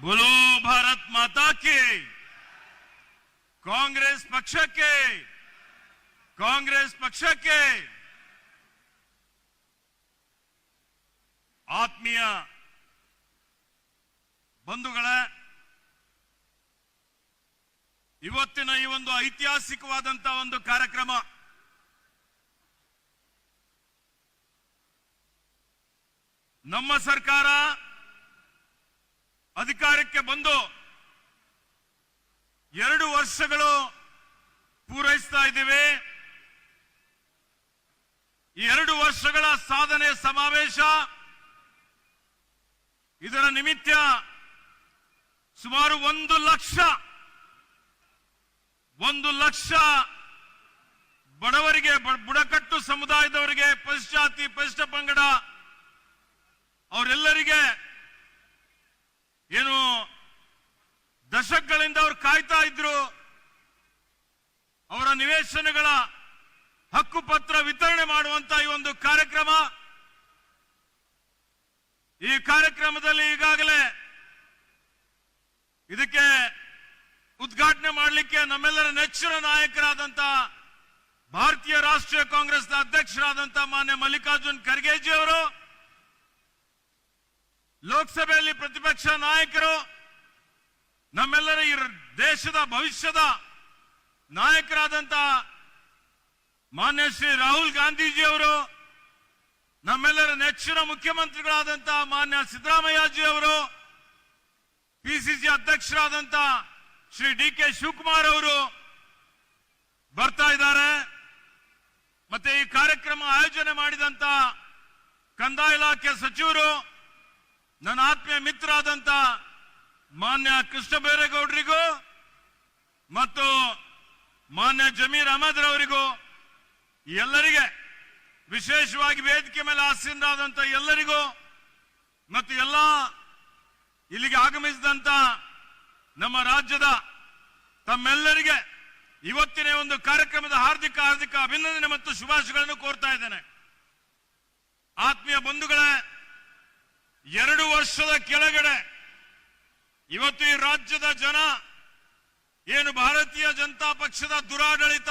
बोलो भारत माता की। कांग्रेस ಪಕ್ಷಕ್ಕೆ ಆತ್ಮೀಯ ಬಂಧುಗಳೇ, ಇವತ್ತಿನ ಈ ಒಂದು ಐತಿಹಾಸಿಕವಾದಂತಹ ಒಂದು ಕಾರ್ಯಕ್ರಮ ನಮ್ಮ ಸರ್ಕಾರ ಅಧಿಕಾರಕ್ಕೆ ಬಂದು 2 ವರ್ಷಗಳು ಪೂರೈಸ್ತಾ ಇದ್ದೇವೆ. ಈ 2 ವರ್ಷಗಳ ಸಾಧನೆ ಸಮಾವೇಶ, ಇದರ ನಿಮಿತ್ತ ಸುಮಾರು 1 ಲಕ್ಷ ಬಡವರಿಗೆ, ಬುಡಕಟ್ಟು ಸಮುದಾಯದವರಿಗೆ, ಪರಿಶಿಷ್ಟ ಪರಿಶಿಷ್ಟ ಪಂಗಡ ಅವರೆಲ್ಲರಿಗೆ ಏನು ದಶಕಗಳಿಂದ ಅವರು ಕಾಯ್ತಾ ಇದ್ರು, ಅವರ ನಿವೇಶನಗಳ ಹಕ್ಕುಪತ್ರ ವಿತರಣೆ ಮಾಡುವಂತ ಈ ಒಂದು ಕಾರ್ಯಕ್ರಮ. ಈ ಕಾರ್ಯಕ್ರಮದಲ್ಲಿ ಈಗಾಗಲೇ ಇದಕ್ಕೆ ಉದ್ಘಾಟನೆ ಮಾಡಲಿಕ್ಕೆ ನಮ್ಮೆಲ್ಲರ ನೆಚ್ಚಿನ ನಾಯಕರಾದಂತ ಭಾರತೀಯ ರಾಷ್ಟ್ರೀಯ ಕಾಂಗ್ರೆಸ್ನ ಅಧ್ಯಕ್ಷರಾದಂತ ಮಾನ್ಯ ಮಲ್ಲಿಕಾರ್ಜುನ್ ಖರ್ಗೆಜಿ ಅವರು, ಲೋಕಸಭೆಯಲ್ಲಿ ಪ್ರತಿಪಕ್ಷ ನಾಯಕರು, ನಮ್ಮೆಲ್ಲರ ಈ ದೇಶದ ಭವಿಷ್ಯದ ನಾಯಕರಾದಂತ ಮಾನ್ಯ ಶ್ರೀ ರಾಹುಲ್ ಗಾಂಧೀಜಿ ಅವರು, ನಮ್ಮೆಲ್ಲರ ನೆಚ್ಚಿನ ಮುಖ್ಯಮಂತ್ರಿಗಳಾದಂತ ಮಾನ್ಯ ಸಿದ್ದರಾಮಯ್ಯಜಿ ಅವರು, ಪಿಸಿಸಿ ಅಧ್ಯಕ್ಷರಾದಂತ ಶ್ರೀ ಡಿ.ಕೆ. ಶಿವಕುಮಾರ್ ಅವರು ಬರ್ತಾ ಇದ್ದಾರೆ. ಮತ್ತೆ ಈ ಕಾರ್ಯಕ್ರಮ ಆಯೋಜನೆ ಮಾಡಿದಂತ ಕಂದಾಯ ಇಲಾಖೆ ಸಚಿವರು, ನನ್ನ ಆತ್ಮೀಯ ಮಿತ್ರರಾದಂತ ಮಾನ್ಯ ಕೃಷ್ಣ ಬೈರೇಗೌಡರಿಗೂ ಮತ್ತು ಮಾನ್ಯ ಜಮೀರ್ ಅಹಮದ್ ರವರಿಗೂ, ಎಲ್ಲರಿಗೆ, ವಿಶೇಷವಾಗಿ ವೇದಿಕೆ ಮೇಲೆ ಆಸೀನರಾದಂತ ಎಲ್ಲರಿಗೂ ಮತ್ತು ಎಲ್ಲ ಇಲ್ಲಿಗೆ ಆಗಮಿಸಿದಂತ ನಮ್ಮ ರಾಜ್ಯದ ತಮ್ಮೆಲ್ಲರಿಗೆ ಇವತ್ತಿನ ಒಂದು ಕಾರ್ಯಕ್ರಮದ ಹಾರ್ದಿಕ ಅಭಿನಂದನೆ ಮತ್ತು ಶುಭಾಶಯಗಳನ್ನು ಕೋರ್ತಾ ಇದ್ದೇನೆ. ಆತ್ಮೀಯ ಬಂಧುಗಳೇ, 2 ವರ್ಷದ ಕೆಳಗಡೆ ಇವತ್ತು ಈ ರಾಜ್ಯದ ಜನ ಏನು ಭಾರತೀಯ ಜನತಾ ಪಕ್ಷದ ದುರಾಡಳಿತ,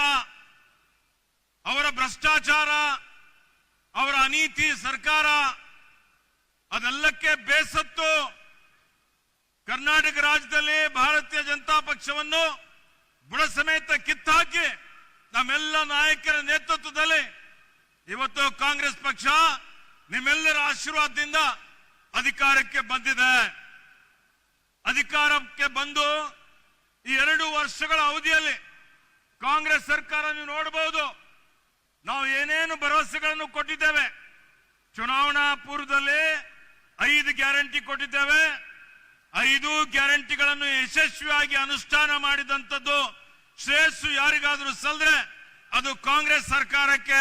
ಅವರ ಭ್ರಷ್ಟಾಚಾರ, ಅವರ ಅನೀತಿ ಸರ್ಕಾರ ಅದೆಲ್ಲಕ್ಕೆ ಬೇಸತ್ತು ಕರ್ನಾಟಕ ರಾಜ್ಯದಲ್ಲಿ ಭಾರತೀಯ ಜನತಾ ಪಕ್ಷವನ್ನು ಬುಡ ಸಮೇತ ಕಿತ್ತಾಕಿ ನಮ್ಮೆಲ್ಲ ನಾಯಕರ ನೇತೃತ್ವದಲ್ಲಿ ಇವತ್ತು ಕಾಂಗ್ರೆಸ್ ಪಕ್ಷ ನಿಮ್ಮೆಲ್ಲರ ಆಶೀರ್ವಾದದಿಂದ ಅಧಿಕಾರಕ್ಕೆ ಬಂದಿದೆ. ಅಧಿಕಾರಕ್ಕೆ ಬಂದು ಈ 2 ವರ್ಷಗಳ ಅವಧಿಯಲ್ಲಿ ಕಾಂಗ್ರೆಸ್ ಸರ್ಕಾರ ನೀವು ನೋಡಬಹುದು, ನಾವು ಏನೇನು ಭರವಸೆಗಳನ್ನು ಕೊಟ್ಟಿದ್ದೇವೆ. ಚುನಾವಣಾ ಪೂರ್ವದಲ್ಲಿ 5 ಗ್ಯಾರಂಟಿ ಕೊಟ್ಟಿದ್ದೇವೆ. 5 ಗ್ಯಾರಂಟಿಗಳನ್ನು ಯಶಸ್ವಿಯಾಗಿ ಅನುಷ್ಠಾನ ಮಾಡಿದಂಥದ್ದು ಶ್ರೇಯಸ್ಸು ಯಾರಿಗಾದರೂ ಸಲ್ಲದ್ರೆ ಅದು ಕಾಂಗ್ರೆಸ್ ಸರ್ಕಾರಕ್ಕೆ,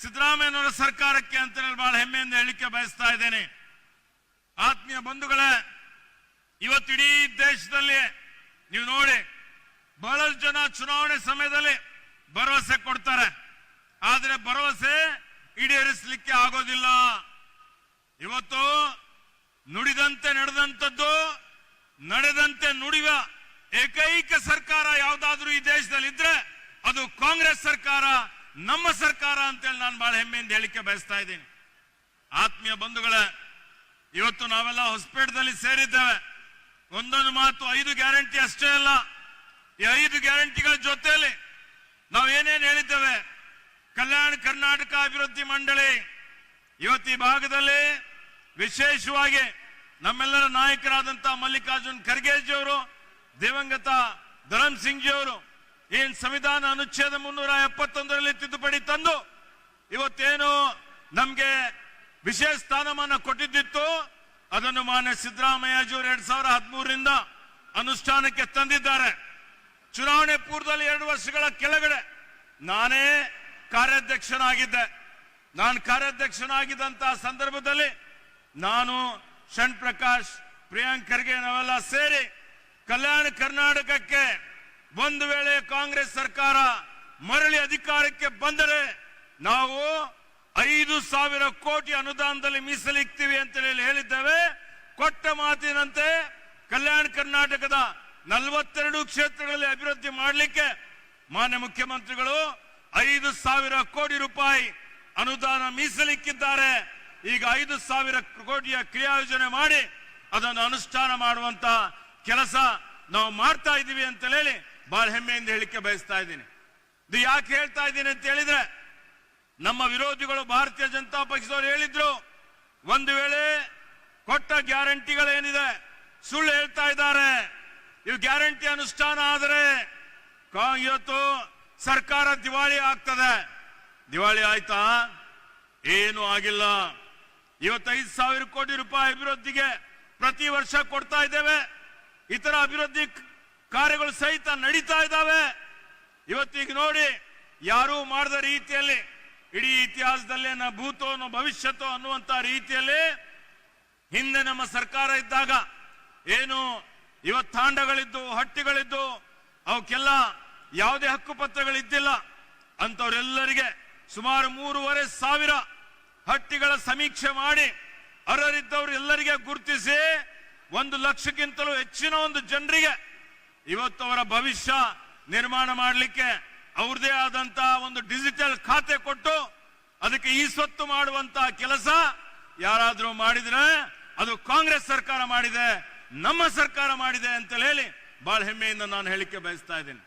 ಸಿದ್ದರಾಮಯ್ಯನವರ ಸರ್ಕಾರಕ್ಕೆ ಅಂತ ಬಹಳ ಹೆಮ್ಮೆಯಿಂದ ಹೇಳಿಕೆ ಬಯಸ್ತಾ ಇದ್ದೇನೆ. ಆತ್ಮೀಯ ಬಂಧುಗಳೇ, ಇವತ್ತು ಇಡೀ ದೇಶದಲ್ಲಿ ನೀವು ನೋಡಿ, ಬಹಳಷ್ಟು ಜನ ಚುನಾವಣೆ ಸಮಯದಲ್ಲಿ ಭರವಸೆ ಕೊಡ್ತಾರೆ, ಆದರೆ ಭರವಸೆ ಈಡೇರಿಸಲಿಕ್ಕೆ ಆಗೋದಿಲ್ಲ. ಇವತ್ತು ನುಡಿದಂತೆ ನಡೆದಂಥದ್ದು, ನಡೆದಂತೆ ನುಡಿಯುವ ಏಕೈಕ ಸರ್ಕಾರ ಯಾವುದಾದ್ರೂ ಈ ದೇಶದಲ್ಲಿ ಇದ್ರೆ ಅದು ಕಾಂಗ್ರೆಸ್ ಸರ್ಕಾರ, ನಮ್ಮ ಸರ್ಕಾರ ಅಂತೇಳಿ ನಾನು ಬಹಳ ಹೆಮ್ಮೆಯಿಂದ ಹೇಳಿಕೆ ಬಯಸ್ತಾ ಇದ್ದೀನಿ. ಆತ್ಮೀಯ ಬಂಧುಗಳೇ, ಇವತ್ತು ನಾವೆಲ್ಲ ಹೊಸಪೇಟದಲ್ಲಿ ಸೇರಿದ್ದೇವೆ. ಒಂದೊಂದು ಮಾತು 5 ಗ್ಯಾರಂಟಿ ಅಷ್ಟೇ ಅಲ್ಲ, ಈ 5 ಗ್ಯಾರಂಟಿಗಳ ಜೊತೆಯಲ್ಲಿ ನಾವು ಏನೇನು ಹೇಳಿದ್ದೇವೆ, ಕಲ್ಯಾಣ ಕರ್ನಾಟಕ ಅಭಿವೃದ್ಧಿ ಮಂಡಳಿ ಇವತ್ತು ಈ ಭಾಗದಲ್ಲಿ ವಿಶೇಷವಾಗಿ ನಮ್ಮೆಲ್ಲರ ನಾಯಕರಾದಂತ ಮಲ್ಲಿಕಾರ್ಜುನ್ ಖರ್ಗೆಜಿ ಅವರು, ದಿವಂಗತ ಧರಮ್ ಸಿಂಗ್ ಜಿ ಅವರು ಏನ್ ಸಂವಿಧಾನ ಅನುಚ್ಛೇದ 371ರಲ್ಲಿ ತಿದ್ದುಪಡಿ ತಂದು ಇವತ್ತೇನು ನಮ್ಗೆ ವಿಶೇಷ ಸ್ಥಾನಮಾನ ಕೊಟ್ಟಿದ್ದಿತ್ತು, ಅದನ್ನು ಮಾನ್ಯ ಸಿದ್ದರಾಮಯ್ಯಜಿ ಅವರು 2013ರಿಂದ ಅನುಷ್ಠಾನಕ್ಕೆ ತಂದಿದ್ದಾರೆ. ಚುನಾವಣೆ ಪೂರ್ವದಲ್ಲಿ 2 ವರ್ಷಗಳ ಕೆಳಗಡೆ ನಾನೇ ಕಾರ್ಯಾಧ್ಯಕ್ಷನಾಗಿದ್ದೆ. ನಾನು ಕಾರ್ಯಾಧ್ಯಕ್ಷನಾಗಿದ್ದಂತಹ ಸಂದರ್ಭದಲ್ಲಿ ನಾನು, ಶಣ್ ಪ್ರಕಾಶ್, ಪ್ರಿಯಾಂಕ್ ಖರ್ಗೆ ನಾವೆಲ್ಲ ಸೇರಿ ಕಲ್ಯಾಣ ಕರ್ನಾಟಕಕ್ಕೆ ಒಂದು ವೇಳೆ ಕಾಂಗ್ರೆಸ್ ಸರ್ಕಾರ ಮರಳಿ ಅಧಿಕಾರಕ್ಕೆ ಬಂದರೆ ನಾವು 5,000 ಕೋಟಿ ಅನುದಾನದಲ್ಲಿ ಮೀಸಲಿಡ್ತೀವಿ ಅಂತ ಹೇಳಿದ್ದೇವೆ. ಕೊಟ್ಟ ಮಾತಿನಂತೆ ಕಲ್ಯಾಣ ಕರ್ನಾಟಕದ 42 ಕ್ಷೇತ್ರಗಳಲ್ಲಿ ಅಭಿವೃದ್ಧಿ ಮಾಡಲಿಕ್ಕೆ ಮಾನ್ಯ ಮುಖ್ಯಮಂತ್ರಿಗಳು 5,000 ಕೋಟಿ ರೂಪಾಯಿ ಅನುದಾನ ಮೀಸಲಿಕ್ಕಿದ್ದಾರೆ. ಈಗ 5,000 ಕೋಟಿಯ ಕ್ರಿಯಾಯೋಜನೆ ಮಾಡಿ ಅದನ್ನು ಅನುಷ್ಠಾನ ಮಾಡುವಂತ ಕೆಲಸ ನಾವು ಮಾಡ್ತಾ ಇದ್ದೀವಿ ಅಂತ ಹೇಳಿ ಬಹಳ ಹೆಮ್ಮೆಯಿಂದ ಹೇಳಿಕೆ ಬಯಸ್ತಾ ಇದ್ದೀನಿ. ಇದು ಯಾಕೆ ಹೇಳ್ತಾ ಇದ್ದೀನಿ ಅಂತ ಹೇಳಿದ್ರೆ, ನಮ್ಮ ವಿರೋಧಿಗಳು ಭಾರತೀಯ ಜನತಾ ಪಕ್ಷದವರು ಹೇಳಿದ್ರು, ಒಂದು ವೇಳೆ ಕೊಟ್ಟ ಗ್ಯಾರಂಟಿಗಳೇನಿದೆ ಸುಳ್ಳು ಹೇಳ್ತಾ ಇದ್ದಾರೆ, ಇವು ಗ್ಯಾರಂಟಿ ಅನುಷ್ಠಾನ ಆದರೆ ಇವತ್ತು ಸರ್ಕಾರ ದಿವಾಳಿ ಆಗ್ತದೆ. ದಿವಾಳಿ ಆಯ್ತಾ? ಏನು ಆಗಿಲ್ಲ. ಇವತ್ತು 5,000 ಕೋಟಿ ರೂಪಾಯಿ ಅಭಿವೃದ್ಧಿಗೆ ಪ್ರತಿ ವರ್ಷ ಕೊಡ್ತಾ ಇದ್ದೇವೆ. ಇತರ ಅಭಿವೃದ್ಧಿ ಕಾರ್ಯಗಳು ಸಹಿತ ನಡೀತಾ ಇದ್ದಾವೆ. ಇವತ್ತೀಗ ನೋಡಿ, ಯಾರೂ ಮಾಡದ ರೀತಿಯಲ್ಲಿ ಇಡೀ ಇತಿಹಾಸದಲ್ಲೇ ನ ಭೂತೋ ನ ಭವಿಷ್ಯತೋ ಅನ್ನುವಂತ ರೀತಿಯಲ್ಲಿ ಹಿಂದೆ ನಮ್ಮ ಸರ್ಕಾರ ಇದ್ದಾಗ ಏನು ಇವತ್ತು ತಾಂಡಗಳಿದ್ದು, ಹಟ್ಟಿಗಳಿದ್ದು, ಅವಕ್ಕೆಲ್ಲ ಯಾವುದೇ ಹಕ್ಕುಪತ್ರಗಳಿದ್ದಿಲ್ಲ. ಅಂತವರೆಲ್ಲರಿಗೆ ಸುಮಾರು 3,500 ಹಟ್ಟಿಗಳ ಸಮೀಕ್ಷೆ ಮಾಡಿ ಅರ್ಹರಿದ್ದವರು ಎಲ್ಲರಿಗೆ ಗುರುತಿಸಿ 1 ಲಕ್ಷಕ್ಕಿಂತಲೂ ಹೆಚ್ಚಿನ ಒಂದು ಜನರಿಗೆ ಇವತ್ತು ಅವರ ಭವಿಷ್ಯ ನಿರ್ಮಾಣ ಮಾಡಲಿಕ್ಕೆ ಅವ್ರದೇ ಆದಂತ ಒಂದು ಡಿಜಿಟಲ್ ಖಾತೆ ಕೊಟ್ಟು ಅದಕ್ಕೆ ಈ ಸ್ವತ್ತು ಮಾಡುವಂತ ಕೆಲಸ ಯಾರಾದ್ರೂ ಮಾಡಿದ್ರೆ ಅದು ಕಾಂಗ್ರೆಸ್ ಸರ್ಕಾರ ಮಾಡಿದೆ, ನಮ್ಮ ಸರ್ಕಾರ ಮಾಡಿದೆ ಅಂತ ಹೇಳಿ ಬಹಳ ಹೆಮ್ಮೆಯಿಂದ ನಾನು ಹೇಳಿಕೆ ಬಯಸ್ತಾ ಇದ್ದೀನಿ.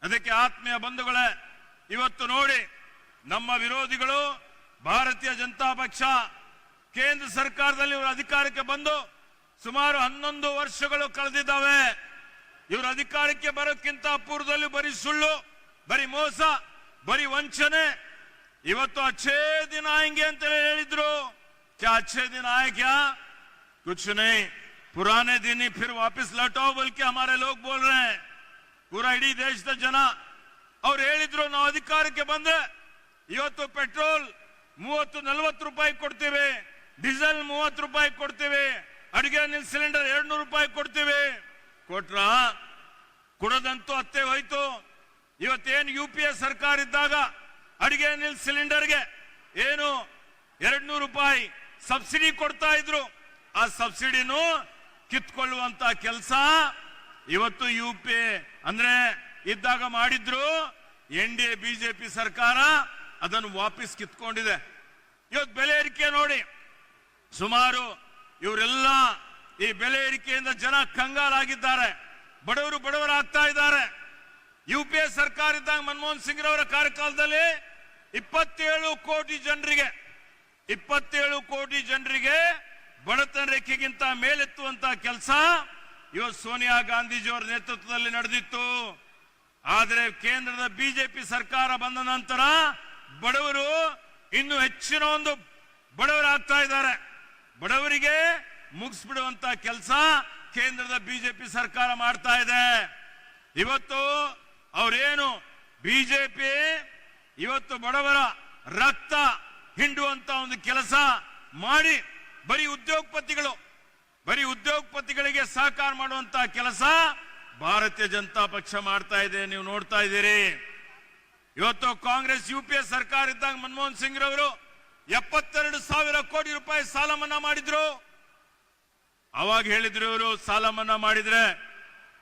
ಅದಕ್ಕೆ ಆತ್ಮೀಯ ಬಂಧುಗಳೇ, ಇವತ್ತು ನೋಡಿ, ನಮ್ಮ ವಿರೋಧಿಗಳು ಭಾರತೀಯ ಜನತಾ ಪಕ್ಷ ಕೇಂದ್ರ ಸರ್ಕಾರದಲ್ಲಿ ಇವರು ಅಧಿಕಾರಕ್ಕೆ ಬಂದು ಸುಮಾರು 11 ವರ್ಷಗಳು ಕಳೆದಿದ್ದಾವೆ. ಇವರು ಅಧಿಕಾರಕ್ಕೆ ಬರೋಕ್ಕಿಂತ ಪೂರ್ವದಲ್ಲಿ ಬರೀ ಸುಳ್ಳು, ಬರೀ ಮೋಸ, ಬರೀ ವಂಚನೆ. ಇವತ್ತು ಅಚ್ಚೇ ದಿನ ಆएंगे ಅಂತ ಹೇಳಿದ್ರು. क्या अच्छे दिन आए क्या? कुछ नहीं, पुराने दिन ही फिर वापस लौटाओ बोल के हमारे लोग बोल रहे हैं. पूरा इडी देशದ ಜನ ಅವ್ರು ಹೇಳಿದ್ರು, ನಾವು ಅಧಿಕಾರಕ್ಕೆ ಬಂದ್ರೆ ಇವತ್ತು ಪೆಟ್ರೋಲ್ 30-40 ರೂಪಾಯಿ ಕೊಡ್ತೀವಿ, ಡೀಸೆಲ್ 30 ರೂಪಾಯಿ ಕೊಡ್ತೀವಿ, ಅಡಿಗೆ ಅನಿಲ್ ಸಿಲಿಂಡರ್ 200 ರೂಪಾಯಿ ಕೊಡ್ತೀವಿ. ಕೊಟ್ರ? ಕೊಡೋದಂತೂ ಅತ್ತೆ ಹೋಯ್ತು. ಇವತ್ತೇನು UPA ಸರ್ಕಾರ ಇದ್ದಾಗ ಅಡಿಗೆ ಅನಿಲ್ ಸಿಲಿಂಡರ್ಗೆ ಏನು 200 ರೂಪಾಯಿ ಸಬ್ಸಿಡಿ ಕೊಡ್ತಾ ಇದ್ರು. ಆ ಸಬ್ಸಿಡಿನೂ ಕಿತ್ಕೊಳ್ಳುವಂತ ಕೆಲಸ ಇವತ್ತು UPA ಅಂದ್ರೆ ಇದ್ದಾಗ ಮಾಡಿದ್ರು. NDA BJP ಸರ್ಕಾರ ಅದನ್ನು ವಾಪಸ್ ಕಿತ್ಕೊಂಡಿದೆ. ಇವತ್ತು ಬೆಲೆ ಏರಿಕೆ ನೋಡಿ, ಸುಮಾರು ಇವರೆಲ್ಲ ಈ ಬೆಲೆ ಏರಿಕೆಯಿಂದ ಜನ ಕಂಗಾಲಾಗಿದ್ದಾರೆ, ಬಡವರಾಗ್ತಾ ಇದ್ದಾರೆ. UPA ಸರ್ಕಾರ ಇದ್ದಾಗ ಮನಮೋಹನ್ ಸಿಂಗ್ ರವರ ಕಾರ್ಯಕಾಲದಲ್ಲಿ 27 ಕೋಟಿ ಜನರಿಗೆ ಬಡತನ ರೇಖೆಗಿಂತ ಮೇಲೆತ್ತುವಂತ ಕೆಲಸ ಇವತ್ತು ಸೋನಿಯಾ ಗಾಂಧೀಜಿಯವರ ನೇತೃತ್ವದಲ್ಲಿ ನಡೆದಿತ್ತು. ಆದರೆ ಕೇಂದ್ರದ BJP ಸರ್ಕಾರ ಬಂದ ನಂತರ ಬಡವರು ಇನ್ನು ಹೆಚ್ಚಿನ ಒಂದು ಬಡವರಾಗ್ತಾ ಇದ್ದಾರೆ. ಬಡವರಿಗೆ ಮುಗಿಸ್ಬಿಡುವಂತ ಕೆಲಸ ಕೇಂದ್ರದ BJP ಸರ್ಕಾರ ಮಾಡ್ತಾ ಇದೆ. ಇವತ್ತು ಅವರೇನು BJP ಇವತ್ತು ಬಡವರ ರಕ್ತ ಹಿಂಡುವಂತ ಒಂದು ಕೆಲಸ ಮಾಡಿ ಬರೀ ಉದ್ಯೋಗಪತಿಗಳಿಗೆ ಸಹಕಾರ ಮಾಡುವಂತ ಕೆಲಸ ಭಾರತೀಯ ಜನತಾ ಪಕ್ಷ ಮಾಡ್ತಾ ಇದೆ. ನೀವು ನೋಡ್ತಾ ಇದ್ದೀರಿ. ಇವತ್ತು ಕಾಂಗ್ರೆಸ್ UPA ಸರ್ಕಾರ ಇದ್ದಾಗ ಮನಮೋಹನ್ ಸಿಂಗ್ ರವರು 72,000 ಕೋಟಿ ರೂಪಾಯಿ ಸಾಲ ಮನ್ನಾ ಮಾಡಿದ್ರು. ಅವಾಗ ಹೇಳಿದ್ರು ಇವರು ಸಾಲ ಮನ್ನಾ ಮಾಡಿದ್ರೆ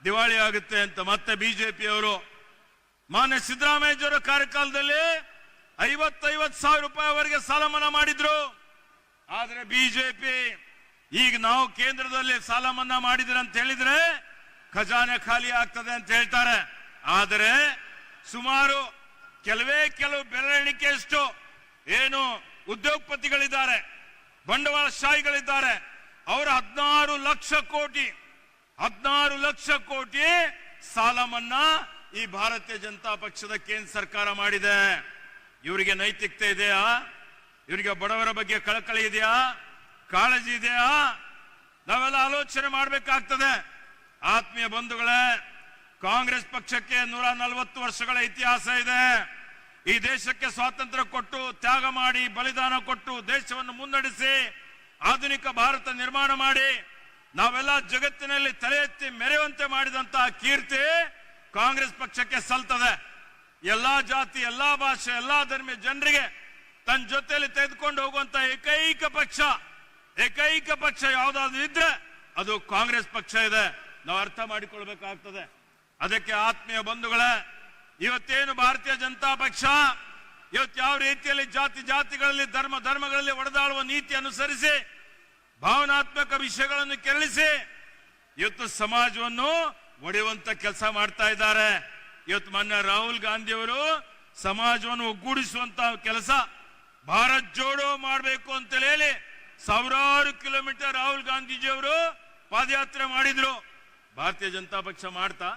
ದಿವಾಳಿ ಆಗುತ್ತೆ ಅಂತ. ಮತ್ತೆ BJP ಅವರು ಮಾನ್ಯ ಸಿದ್ದರಾಮಯ್ಯಯವರ ಕಾರ್ಯಕಾಲದಲ್ಲಿ 50,000 ರೂಪಾಯಿವರೆಗೆ ಸಾಲ ಮನ್ನಾ ಮಾಡಿದ್ರು. ಆದ್ರೆ BJP ಈಗ ನಾವು ಕೇಂದ್ರದಲ್ಲಿ ಸಾಲ ಮನ್ನಾ ಮಾಡಿದ್ರೆ ಅಂತ ಹೇಳಿದ್ರೆ ಖಜಾನೆ ಖಾಲಿ ಆಗ್ತದೆ ಅಂತ ಹೇಳ್ತಾರೆ. ಆದರೆ ಸುಮಾರು ಕೆಲವು ಬೆರಳೆಣಿಕೆಯಷ್ಟು ಏನು ಉದ್ಯೋಗಪತಿಗಳಿದ್ದಾರೆ, ಬಂಡವಾಳಶಾಹಿಗಳಿದ್ದಾರೆ, ಅವರ 16 ಲಕ್ಷ ಕೋಟಿ ಸಾಲ ಮನ್ನಾ ಈ ಭಾರತೀಯ ಜನತಾ ಪಕ್ಷದ ಕೇಂದ್ರ ಸರ್ಕಾರ ಮಾಡಿದೆ. ಇವರಿಗೆ ನೈತಿಕತೆ ಇದೆಯಾ? ಇವರಿಗೆ ಬಡವರ ಬಗ್ಗೆ ಕಳಕಳಿ ಇದೆಯಾ? ಕಾಳಜಿ ಇದೆಯಾ? ನಾವೆಲ್ಲ ಆಲೋಚನೆ ಮಾಡಬೇಕಾಗ್ತದೆ. ಆತ್ಮೀಯ ಬಂಧುಗಳೇ, ಕಾಂಗ್ರೆಸ್ ಪಕ್ಷಕ್ಕೆ 140 ವರ್ಷಗಳ ಇತಿಹಾಸ ಇದೆ. ಈ ದೇಶಕ್ಕೆ ಸ್ವಾತಂತ್ರ್ಯ ಕೊಟ್ಟು, ತ್ಯಾಗ ಮಾಡಿ, ಬಲಿದಾನ ಕೊಟ್ಟು ದೇಶವನ್ನು ಮುನ್ನಡೆಸಿ ಆಧುನಿಕ ಭಾರತ ನಿರ್ಮಾಣ ಮಾಡಿ ನಾವೆಲ್ಲ ಜಗತ್ತಿನಲ್ಲಿ ತಲೆ ಎತ್ತಿ ಮೆರೆಯುವಂತೆ ಮಾಡಿದಂತಹ ಕೀರ್ತಿ ಕಾಂಗ್ರೆಸ್ ಪಕ್ಷಕ್ಕೆ ಸಲ್ತದೆ. ಎಲ್ಲಾ ಜಾತಿ, ಎಲ್ಲಾ ಭಾಷೆ, ಎಲ್ಲಾ ಧರ್ಮೀಯ ಜನರಿಗೆ ತನ್ನ ಜೊತೆಯಲ್ಲಿ ತೆಗೆದುಕೊಂಡು ಹೋಗುವಂತ ಏಕೈಕ ಪಕ್ಷ ಯಾವ್ದಾದ್ರು ಇದ್ರೆ ಅದು ಕಾಂಗ್ರೆಸ್ ಪಕ್ಷ ಇದೆ. ನಾವು ಅರ್ಥ ಮಾಡಿಕೊಳ್ಬೇಕಾಗ್ತದೆ. ಅದಕ್ಕೆ ಆತ್ಮೀಯ ಬಂಧುಗಳೇ, ಇವತ್ತೇನು ಭಾರತೀಯ ಜನತಾ ಪಕ್ಷ ಇವತ್ತು ಯಾವ ರೀತಿಯಲ್ಲಿ ಜಾತಿಗಳಲ್ಲಿ ಧರ್ಮಗಳಲ್ಲಿ ಒಡೆದಾಳುವ ನೀತಿ ಅನುಸರಿಸಿ ಭಾವನಾತ್ಮಕ ವಿಷಯಗಳನ್ನು ಕೆರಳಿಸಿ ಇವತ್ತು ಸಮಾಜವನ್ನು ಒಡೆಯುವಂತ ಕೆಲಸ ಮಾಡ್ತಾ ಇದ್ದಾರೆ. ಇವತ್ತು ಮೊನ್ನೆ ರಾಹುಲ್ ಗಾಂಧಿ ಅವರು ಸಮಾಜವನ್ನು ಒಗ್ಗೂಡಿಸುವಂತ ಕೆಲಸ ಭಾರತ್ ಜೋಡೋ ಮಾಡಬೇಕು ಅಂತ ಹೇಳಿ ಸಾವಿರಾರು ಕಿಲೋಮೀಟರ್ ರಾಹುಲ್ ಗಾಂಧೀಜಿಯವರು ಪಾದಯಾತ್ರೆ ಮಾಡಿದ್ರು. ಭಾರತೀಯ ಜನತಾ ಪಕ್ಷ ಮಾಡ್ತಾ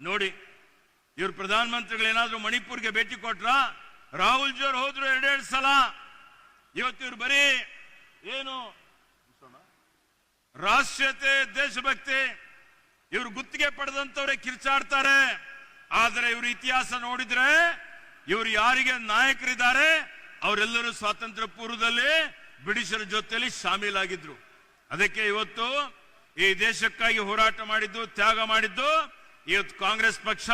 ನೋಡಿ. ಇವ್ರು ಪ್ರಧಾನಮಂತ್ರಿಗಳು ಏನಾದ್ರು ಮಣಿಪುರ್ಗೆ ಭೇಟಿ ಕೊಟ್ರ? ರಾಹುಲ್ ಜಿ ಅವರು ಹೋದ್ರು 2 ಸಲ. ಇವತ್ತು ಇವ್ರು ಬರೀ ಏನು ರಾಷ್ಟ್ರೀಯತೆ ದೇಶಭಕ್ತಿ ಇವ್ರು ಗುತ್ತಿಗೆ ಪಡೆದಂತವ್ರೆ ಕಿರ್ಚಾಡ್ತಾರೆ. ಆದರೆ ಇವ್ರ ಇತಿಹಾಸ ನೋಡಿದ್ರೆ ಇವರು ಯಾರಿಗೆ ನಾಯಕರಿದ್ದಾರೆ ಅವರೆಲ್ಲರೂ ಸ್ವಾತಂತ್ರ್ಯ ಪೂರ್ವದಲ್ಲಿ ಬ್ರಿಟಿಷರ ಜೊತೆಯಲ್ಲಿ ಶಾಮೀಲಾಗಿದ್ರು. ಅದಕ್ಕೆ ಇವತ್ತು ಈ ದೇಶಕ್ಕಾಗಿ ಹೋರಾಟ ಮಾಡಿದ್ದು, ತ್ಯಾಗ ಮಾಡಿದ್ದು ಇವತ್ತು ಕಾಂಗ್ರೆಸ್ ಪಕ್ಷ.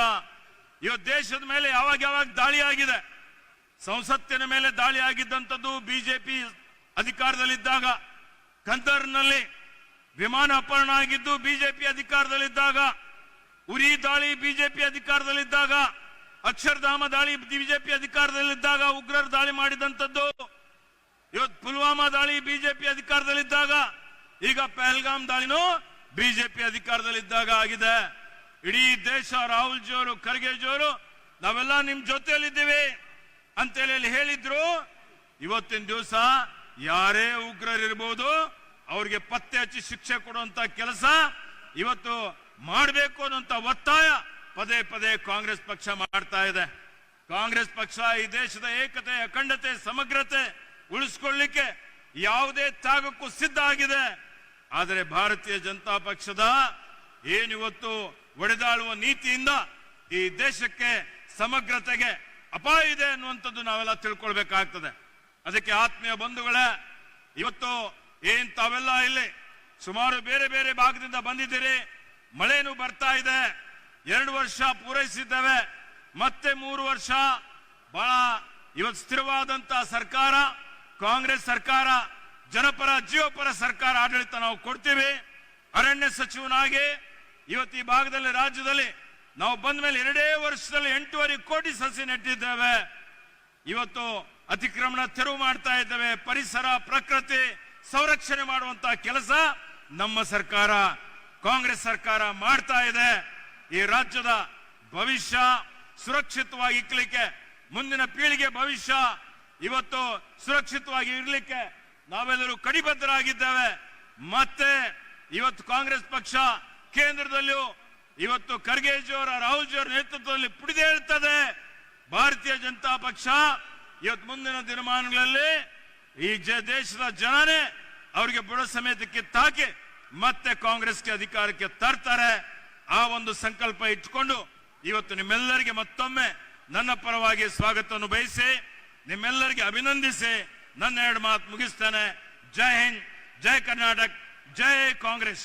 ಇವತ್ತು ದೇಶದ ಮೇಲೆ ಯಾವಾಗ ದಾಳಿ ಆಗಿದೆ, ಸಂಸತ್ತಿನ ಮೇಲೆ ದಾಳಿ ಆಗಿದ್ದಂಥದ್ದು ಬಿಜೆಪಿ ಅಧಿಕಾರದಲ್ಲಿದ್ದಾಗ, ಕಂದರ್ನಲ್ಲಿ ವಿಮಾನ ಅಪಹರಣ ಆಗಿದ್ದು ಬಿಜೆಪಿ ಅಧಿಕಾರದಲ್ಲಿದ್ದಾಗ, ಉರಿ ದಾಳಿ ಬಿಜೆಪಿ ಅಧಿಕಾರದಲ್ಲಿದ್ದಾಗ, ಅಕ್ಷರಧಾಮ ದಾಳಿ ಬಿಜೆಪಿ ಅಧಿಕಾರದಲ್ಲಿದ್ದಾಗ ಉಗ್ರರು ದಾಳಿ ಮಾಡಿದಂಥದ್ದು, ಇವತ್ತು ಪುಲ್ವಾಮಾ ದಾಳಿ ಬಿಜೆಪಿ ಅಧಿಕಾರದಲ್ಲಿದ್ದಾಗ, ಈಗ ಪಹಲ್ಗಾಮ್ ದಾಳಿನೂ ಬಿಜೆಪಿ ಅಧಿಕಾರದಲ್ಲಿದ್ದಾಗ ಆಗಿದೆ. ಇಡೀ ದೇಶ ರಾಹುಲ್ ಜಿ ಅವರು, ಖರ್ಗೆ ಜಿ ಅವರು ನಾವೆಲ್ಲ ನಿಮ್ ಜೊತೆಯಲ್ಲಿದ್ದೀವಿ ಅಂತೇಳಿ ಹೇಳಿದ್ರು. ಇವತ್ತಿನ ದಿವಸ ಯಾರೇ ಉಗ್ರರಿರ್ಬೋದು ಅವ್ರಿಗೆ ಪತ್ತೆ ಹಚ್ಚಿ ಶಿಕ್ಷೆ ಕೊಡುವಂತ ಕೆಲಸ ಇವತ್ತು ಮಾಡಬೇಕು ಅನ್ನುವಂತ ಒತ್ತಾಯ ಪದೇ ಕಾಂಗ್ರೆಸ್ ಪಕ್ಷ ಮಾಡ್ತಾ ಇದೆ. ಕಾಂಗ್ರೆಸ್ ಪಕ್ಷ ಈ ದೇಶದ ಏಕತೆ, ಅಖಂಡತೆ, ಸಮಗ್ರತೆ ಉಳಿಸ್ಕೊಳ್ಳಿಕ್ಕೆ ಯಾವುದೇ ತ್ಯಾಗಕ್ಕೂ ಸಿದ್ಧ ಆಗಿದೆ. ಆದರೆ ಭಾರತೀಯ ಜನತಾ ಪಕ್ಷದ ಏನಿವತ್ತು ಒಡೆದಾಳುವ ನೀತಿಯಿಂದ ಈ ದೇಶಕ್ಕೆ ಸಮಗ್ರತೆಗೆ ಅಪಾಯ ಇದೆ ಅನ್ನುವಂಥದ್ದು ನಾವೆಲ್ಲ ತಿಳ್ಕೊಳ್ಬೇಕಾಗ್ತದೆ. ಅದಕ್ಕೆ ಆತ್ಮೀಯ ಬಂಧುಗಳೇ, ಇವತ್ತು ಏನ್ ತಾವೆಲ್ಲ ಇಲ್ಲಿ ಸುಮಾರು ಬೇರೆ ಭಾಗದಿಂದ ಬಂದಿದ್ದೀರಿ. ಮಳೆನೂ ಬರ್ತಾ ಇದೆ. 2 ವರ್ಷ ಪೂರೈಸಿದ್ದೇವೆ. ಮತ್ತೆ 3 ವರ್ಷ ಬಹಳ ಇವತ್ತು ಸ್ಥಿರವಾದಂತ ಸರ್ಕಾರ, ಕಾಂಗ್ರೆಸ್ ಸರ್ಕಾರ, ಜನಪರ ಜೀವಪರ ಸರ್ಕಾರ ಆಡಳಿತ ನಾವು ಕೊಡ್ತೀವಿ. ಅರಣ್ಯ ಸಚಿವನಾಗಿ ಇವತ್ತು ಈ ಭಾಗದಲ್ಲಿ, ರಾಜ್ಯದಲ್ಲಿ ನಾವು ಬಂದ ಮೇಲೆ 2 ವರ್ಷದಲ್ಲಿ 8.5 ಕೋಟಿ ಸಸಿ ನೆಟ್ಟಿದ್ದೇವೆ. ಇವತ್ತು ಅತಿಕ್ರಮಣ ತೆರವು ಮಾಡ್ತಾ ಇದ್ದೇವೆ. ಪರಿಸರ, ಪ್ರಕೃತಿ ಸಂರಕ್ಷಣೆ ಮಾಡುವಂತ ಕೆಲಸ ನಮ್ಮ ಸರ್ಕಾರ, ಕಾಂಗ್ರೆಸ್ ಸರ್ಕಾರ ಮಾಡ್ತಾ ಇದೆ. ಈ ರಾಜ್ಯದ ಭವಿಷ್ಯ ಸುರಕ್ಷಿತವಾಗಿ ಇಕ್ಕಲಿಕ್ಕೆ, ಮುಂದಿನ ಪೀಳಿಗೆ ಭವಿಷ್ಯ ಇವತ್ತು ಸುರಕ್ಷಿತವಾಗಿ ಇರಲಿಕ್ಕೆ ನಾವೆಲ್ಲರೂ ಕಟಿಬದ್ಧರಾಗಿದ್ದೇವೆ. ಮತ್ತೆ ಇವತ್ತು ಕಾಂಗ್ರೆಸ್ ಪಕ್ಷ ಕೇಂದ್ರದಲ್ಲೂ ಇವತ್ತು ಖರ್ಗೆಜಿಯವರ, ರಾಹುಲ್ ಜಿಯವರ ನೇತೃತ್ವದಲ್ಲಿ ಪುಡಿದೇಳುತ್ತದೆ. ಭಾರತೀಯ ಜನತಾ ಪಕ್ಷ ಇವತ್ತು ಮುಂದಿನ ದಿನಮಾನಗಳಲ್ಲಿ ಈ ದೇಶದ ಜನನೇ ಅವರಿಗೆ ಬುಡ ಸಮೇತ ಕಿತ್ತಾಕಿ ಮತ್ತೆ ಕಾಂಗ್ರೆಸ್ಗೆ ಅಧಿಕಾರಕ್ಕೆ ತರ್ತಾರೆ. ಆ ಒಂದು ಸಂಕಲ್ಪ ಇಟ್ಕೊಂಡು ಇವತ್ತು ನಿಮ್ಮೆಲ್ಲರಿಗೆ ಮತ್ತೊಮ್ಮೆ ನನ್ನ ಪರವಾಗಿ ಸ್ವಾಗತವನ್ನು ಬಯಸಿ ನಿಮ್ಮೆಲ್ಲರಿಗೆ ಅಭಿನಂದಿಸಿ ನನ್ನ 2 ಮಾತು ಮುಗಿಸ್ತೇನೆ. ಜೈ ಹಿಂದ್, ಜೈ ಕರ್ನಾಟಕ, ಜೈ ಕಾಂಗ್ರೆಸ್.